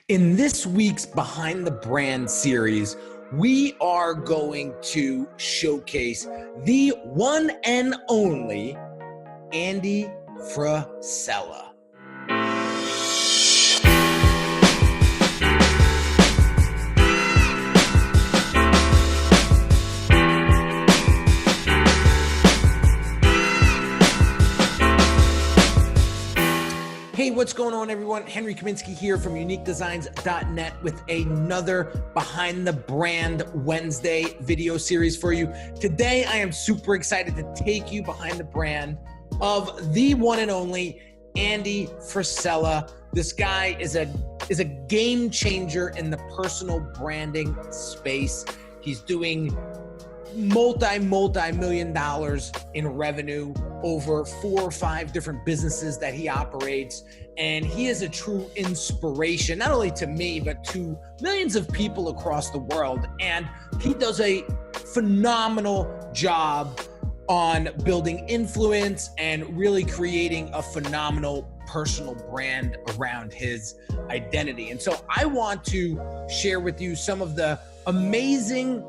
In this week's Behind the Brand series, we are going to showcase the one and only Andy Frisella. Hey, what's going on, everyone? Henry Kaminski here from uniquedesigns.net with another Behind the Brand Wednesday video series for you. Today, I am super excited to take you behind the brand of the one and only Andy Frisella. This guy is a game changer in the personal branding space. He's doing multi-million dollars in revenue, over 4 or 5 different businesses that he operates. And he is a true inspiration, not only to me, but to millions of people across the world. And he does a phenomenal job on building influence and really creating a phenomenal personal brand around his identity. And so I want to share with you some of the amazing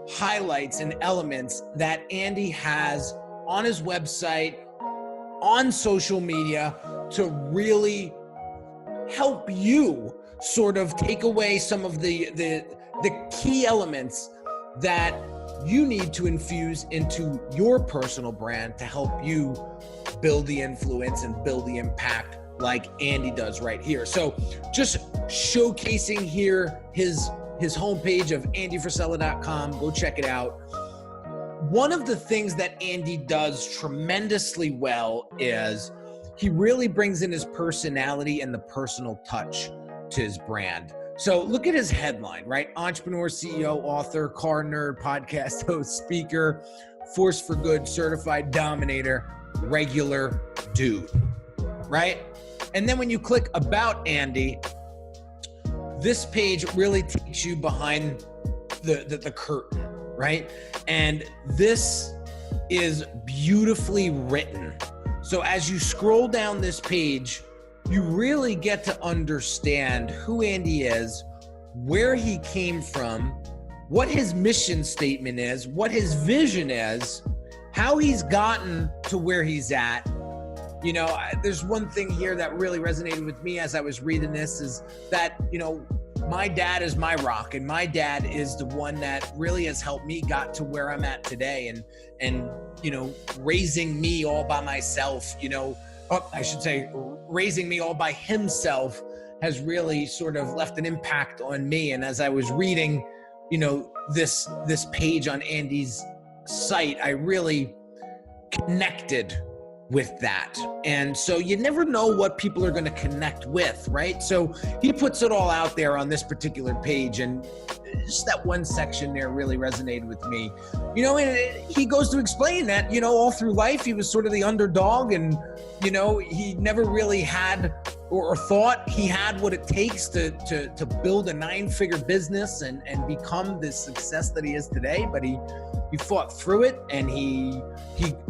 highlights and elements that Andy has on his website, on social media, to really help you sort of take away some of the key elements that you need to infuse into your personal brand to help you build the influence and build the impact like Andy does right here. So just showcasing here his homepage of andyfrisella.com. Go check it out. One of the things that Andy does tremendously well is he really brings in his personality and the personal touch to his brand. So look at his headline, right? Entrepreneur, CEO, author, car nerd, podcast host, speaker, force for good, certified dominator, regular dude, right? And then when you click about Andy, this page really takes you behind the curtain, right? And this is beautifully written. So as you scroll down this page, you really get to understand who Andy is, where he came from, what his mission statement is, what his vision is, how he's gotten to where he's at. You know, there's one thing here that really resonated with me as I was reading this is that, you know, my dad is my rock, and my dad is the one that really has helped me got to where I'm at today. And you know, raising me all by myself, you know, I should say raising me all by himself has really sort of left an impact on me. And as I was reading, you know, this page on Andy's site, I really connected with that. And so you never know what people are going to connect with, right? So he puts it all out there on this particular page, and just that one section there really resonated with me. You know, and he goes to explain that, you know, all through life he was sort of the underdog, and you know, he never really had or thought he had what it takes to build a 9-figure business and become the success that he is today. But he fought through it, and he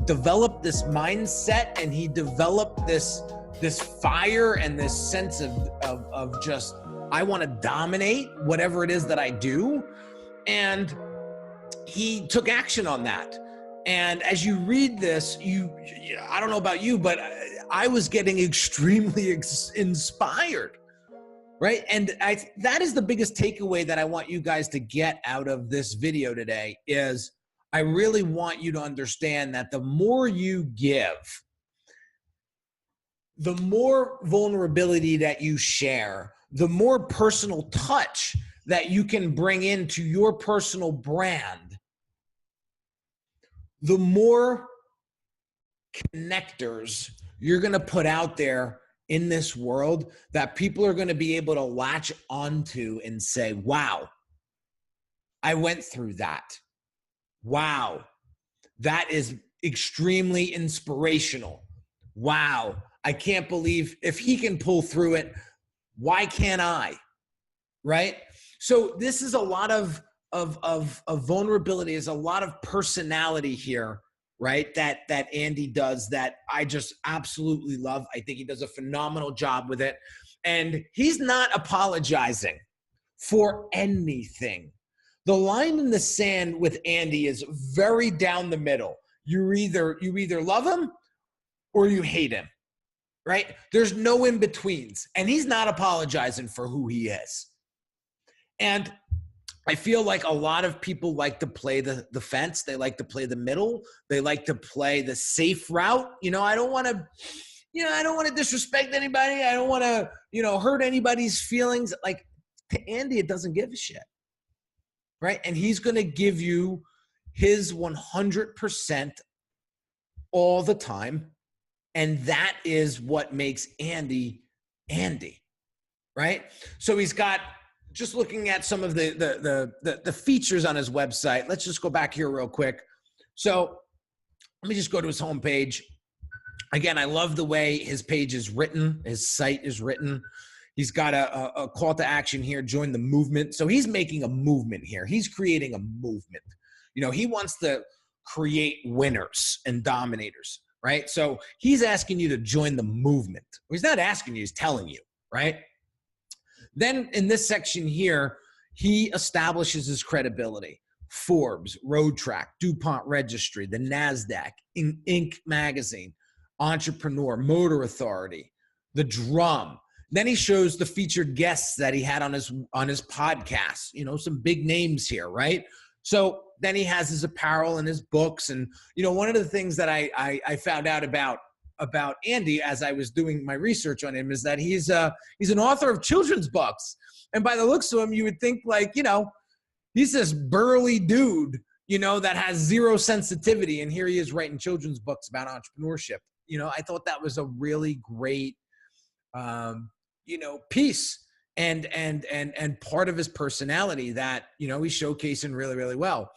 developed this mindset, and he developed this fire and this sense of just, I want to dominate whatever it is that I do. And he took action on that. And as you read this, I don't know about you, but I was getting extremely inspired, right? And that is the biggest takeaway that I want you guys to get out of this video today is I really want you to understand that the more you give, the more vulnerability that you share, the more personal touch that you can bring into your personal brand, the more connectors you're going to put out there in this world that people are going to be able to latch onto and say, wow, I went through that. Wow, that is extremely inspirational. Wow, I can't believe if he can pull through it, why can't I? Right? So this is a lot of vulnerability, is a lot of personality here, right? That Andy does that I just absolutely love. I think he does a phenomenal job with it. And he's not apologizing for anything. The line in the sand with Andy is very down the middle. You either love him or you hate him, right? There's no in-betweens. And he's not apologizing for who he is. And I feel like a lot of people like to play the fence. They like to play the middle. They like to play the safe route. I don't want to disrespect anybody. I don't want to, hurt anybody's feelings. Like, to Andy, it doesn't give a shit, right? And he's going to give you his 100% all the time. And that is what makes Andy, right? So he's got, just looking at some of the features on his website. Let's just go back here real quick. So let me just go to his homepage. Again, I love the way his page is written. His site is written. He's got a call to action here, join the movement. So he's making a movement here. He's creating a movement. He wants to create winners and dominators, right? So he's asking you to join the movement. He's not asking you, he's telling you, right? Then in this section here, he establishes his credibility. Forbes, Road Track, DuPont Registry, the NASDAQ, Inc. Magazine, Entrepreneur, Motor Authority, The Drum. Then he shows the featured guests that he had on his podcast, some big names here, right? So then he has his apparel and his books. And, one of the things that I found out about Andy as I was doing my research on him is that he's an author of children's books. And by the looks of him, you would think he's this burly dude, that has zero sensitivity. And here he is writing children's books about entrepreneurship. I thought that was a really great, piece and part of his personality that, he's showcasing really, really well.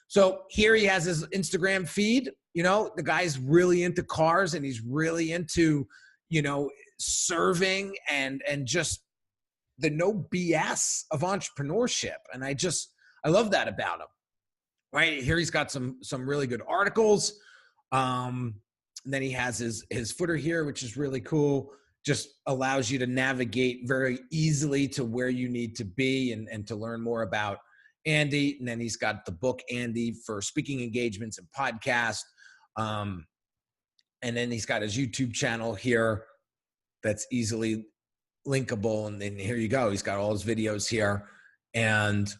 So here he has his Instagram feed. The guy's really into cars and he's really into, serving and just the no BS of entrepreneurship. And I love that about him. Right here, he's got some really good articles. And then he has his footer here, which is really cool. Just allows you to navigate very easily to where you need to be and to learn more about Andy. And then he's got the book Andy for speaking engagements and podcasts. And then he's got his YouTube channel here that's easily linkable. And then here you go. He's got all his videos here and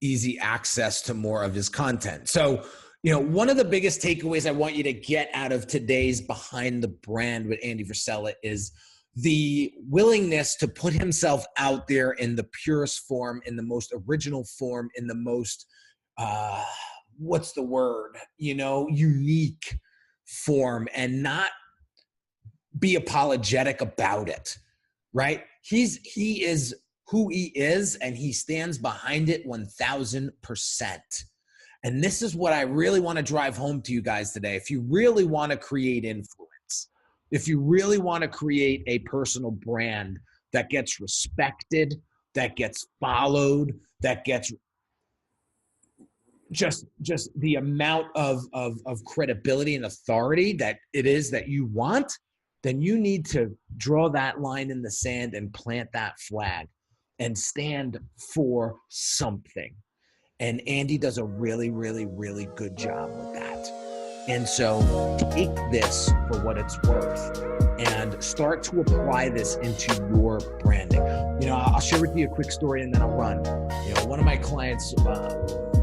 easy access to more of his content. So, one of the biggest takeaways I want you to get out of today's Behind the Brand with Andy Frisella is the willingness to put himself out there in the purest form, in the most original form, in the most, unique form, and not be apologetic about it, right? He is who he is, and he stands behind it 1,000%. And this is what I really want to drive home to you guys today. If you really want to create influence, if you really want to create a personal brand that gets respected, that gets followed, that gets just the amount of credibility and authority that it is that you want, then you need to draw that line in the sand and plant that flag and stand for something. And Andy does a really, really, really good job with that. And so take this for what it's worth and start to apply this into your branding. I'll share with you a quick story and then I'll run. One of my clients,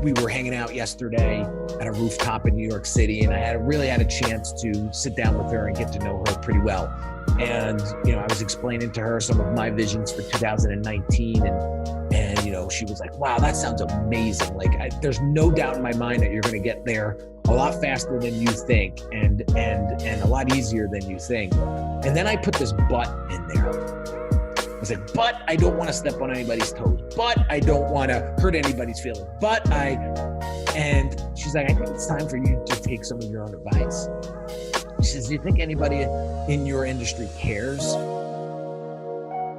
we were hanging out yesterday at a rooftop in New York City, and I really had a chance to sit down with her and get to know her pretty well. And, I was explaining to her some of my visions for 2019 and she was like, wow, that sounds amazing. Like, there's no doubt in my mind that you're going to get there a lot faster than you think and a lot easier than you think. And then I put this but in there. I was like, but I don't want to step on anybody's toes. But I don't want to hurt anybody's feelings. And she's like, I think it's time for you to take some of your own advice. She says, do you think anybody in your industry cares?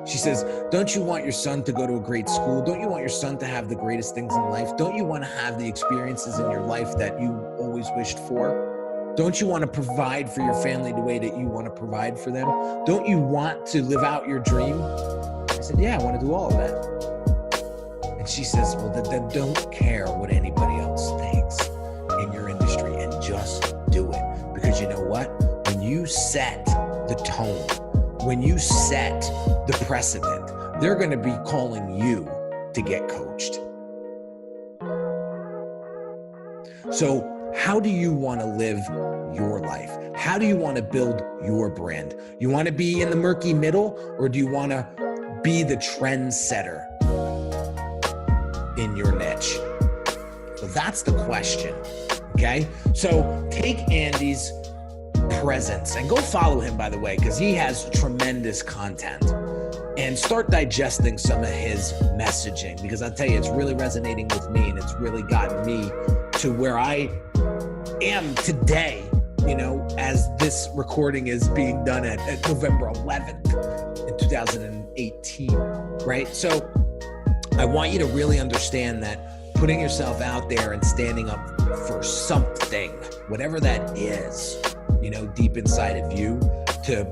She says, don't you want your son to go to a great school? Don't you want your son to have the greatest things in life? Don't you want to have the experiences in your life that you always wished for? Don't you want to provide for your family the way that you want to provide for them? Don't you want to live out your dream? I said, yeah, I want to do all of that. And she says, well, then don't care what anybody else thinks in your industry and just do it. Because you know what? When you set the tone, when you set the precedent, they're going to be calling you to get coached. So how do you want to live your life? How do you want to build your brand? You want to be in the murky middle, or do you want to be the trendsetter in your niche? So that's the question, okay? So take Andy's presence and go follow him, by the way, because he has tremendous content, and start digesting some of his messaging, because I'll tell you, it's really resonating with me, and it's really gotten me to where I am today, you know, as this recording is being done at November 11th in 2018, right? So I want you to really understand that putting yourself out there and standing up for something, whatever that is, you know, deep inside of you, to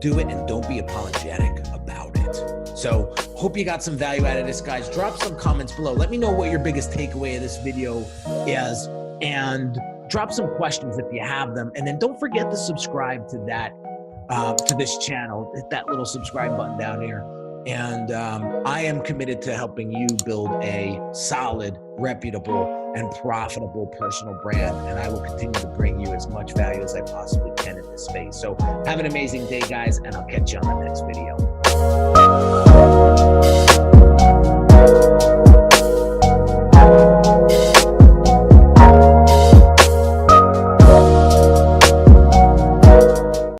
do it, and don't be apologetic about it. So hope you got some value out of this, guys. Drop some comments below. Let me know what your biggest takeaway of this video is, and drop some questions if you have them. And then don't forget to subscribe to that, to this channel. Hit that little subscribe button down here. And I am committed to helping you build a solid, reputable, and profitable personal brand. And I will continue to bring you as much value as I possibly can in this space. So have an amazing day, guys, and I'll catch you on the next video.